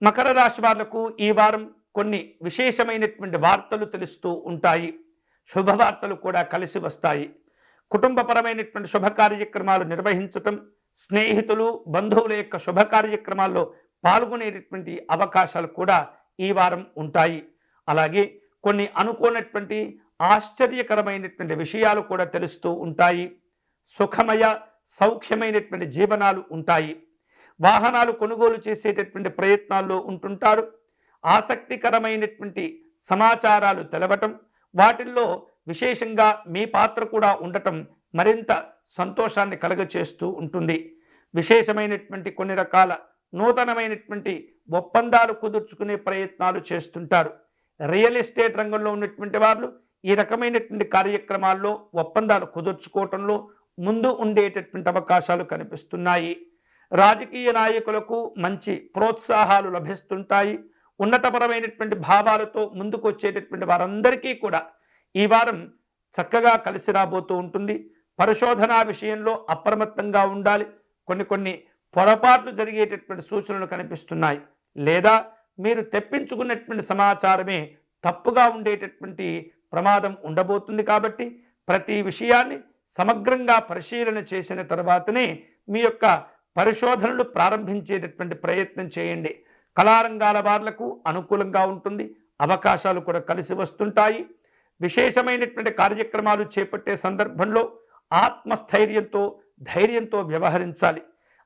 మకర రాశి వాళ్లకు ఈ వారం కొన్ని విశేషమైనటువంటి వార్తలు తెలుస్తూ ఉంటాయి. శుభవార్తలు కూడా కలిసి వస్తాయి. కుటుంబపరమైనటువంటి శుభ కార్యక్రమాలు నిర్వహించటం, స్నేహితులు బంధువుల యొక్క శుభ కార్యక్రమాల్లో పాల్గొనేటటువంటి అవకాశాలు కూడా ఈ వారం ఉంటాయి. అలాగే కొన్ని అనుకోనటువంటి ఆశ్చర్యకరమైనటువంటి విషయాలు కూడా తెలుస్తూ ఉంటాయి. సుఖమయ సౌఖ్యమైనటువంటి జీవనాలు ఉంటాయి. వాహనాలు కొనుగోలు చేసేటటువంటి ప్రయత్నాల్లో ఉంటుంటారు. ఆసక్తికరమైనటువంటి సమాచారాలు తెలవటం, వాటిల్లో విశేషంగా మీ పాత్ర కూడా ఉండటం మరింత సంతోషాన్ని కలుగచేస్తూ ఉంటుంది. విశేషమైనటువంటి కొన్ని రకాల నూతనమైనటువంటి ఒప్పందాలు కుదుర్చుకునే ప్రయత్నాలు చేస్తుంటారు. రియల్ ఎస్టేట్ రంగంలో ఉన్నటువంటి వాళ్ళు ఈ రకమైనటువంటి కార్యక్రమాల్లో ఒప్పందాలు కుదుర్చుకోవటంలో ముందు ఉండేటటువంటి అవకాశాలు కనిపిస్తున్నాయి. రాజకీయ నాయకులకు మంచి ప్రోత్సాహాలు లభిస్తుంటాయి. ఉన్నతపరమైనటువంటి భావాలతో ముందుకు వచ్చేటటువంటి వారందరికీ కూడా ఈ వారం చక్కగా కలిసి రాబోతూ ఉంటుంది. పరిశోధనా విషయంలో అప్రమత్తంగా ఉండాలి. కొన్ని పొరపాట్లు జరిగేటటువంటి సూచనలు కనిపిస్తున్నాయి. లేదా మీరు తెప్పించుకున్నటువంటి సమాచారమే తప్పుగా ఉండేటటువంటి ప్రమాదం ఉండబోతుంది. కాబట్టి ప్రతి విషయాన్ని సమగ్రంగా పరిశీలన చేసిన తర్వాతనే మీ యొక్క పరిశోధనలు ప్రారంభించేటటువంటి ప్రయత్నం చేయండి. కళారంగాల వాళ్లకు అనుకూలంగా ఉంటుంది. అవకాశాలు కూడా కలిసి వస్తుంటాయి. విశేషమైనటువంటి కార్యక్రమాలు చేపట్టే సందర్భంలో ఆత్మస్థైర్యంతో ధైర్యంతో వ్యవహరించాలి.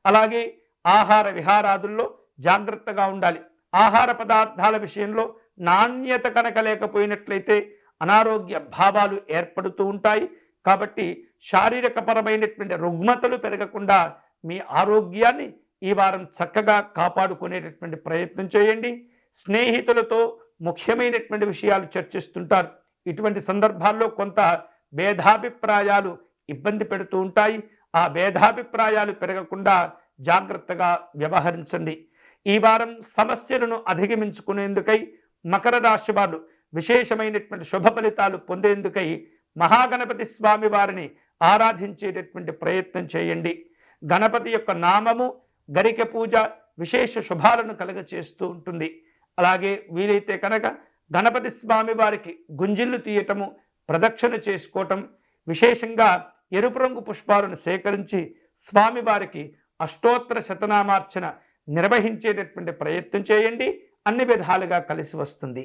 అలాగే ఆహార విహారాదుల్లో జాగ్రత్తగా ఉండాలి. ఆహార పదార్థాల విషయంలో నాణ్యత కనుక లేకపోయినట్లయితే అనారోగ్య భావాలు ఏర్పడుతూ ఉంటాయి. కాబట్టి శారీరకపరమైనటువంటి రుగ్మతలు పెరగకుండా మీ ఆరోగ్యాన్ని ఈ వారం చక్కగా కాపాడుకునేటటువంటి ప్రయత్నం చేయండి. స్నేహితులతో ముఖ్యమైనటువంటి విషయాలు చర్చిస్తుంటారు. ఇటువంటి సందర్భాల్లో కొంత భేదాభిప్రాయాలు ఇబ్బంది పెడుతూ ఉంటాయి. ఆ భేదాభిప్రాయాలు పెరగకుండా జాగ్రత్తగా వ్యవహరించండి. ఈ వారం సమస్యలను అధిగమించుకునేందుకై మకర రాశి వారు విశేషమైనటువంటి శుభ ఫలితాలు పొందేందుకై మహాగణపతి స్వామి వారిని ఆరాధించేటటువంటి ప్రయత్నం చేయండి. గణపతి యొక్క నామము, గరిక పూజ విశేష శుభాలను కలుగచేస్తూ ఉంటుంది. అలాగే వీలైతే కనుక గణపతి స్వామి వారికి గుంజిళ్ళు తీయటము, ప్రదక్షిణ చేసుకోవటం, విశేషంగా ఎరుపు రంగు పుష్పాలను సేకరించి స్వామివారికి అష్టోత్తర శతనామార్చన నిర్వహించేటటువంటి ప్రయత్నం చేయండి. అన్ని విధాలుగా కలిసి వస్తుంది.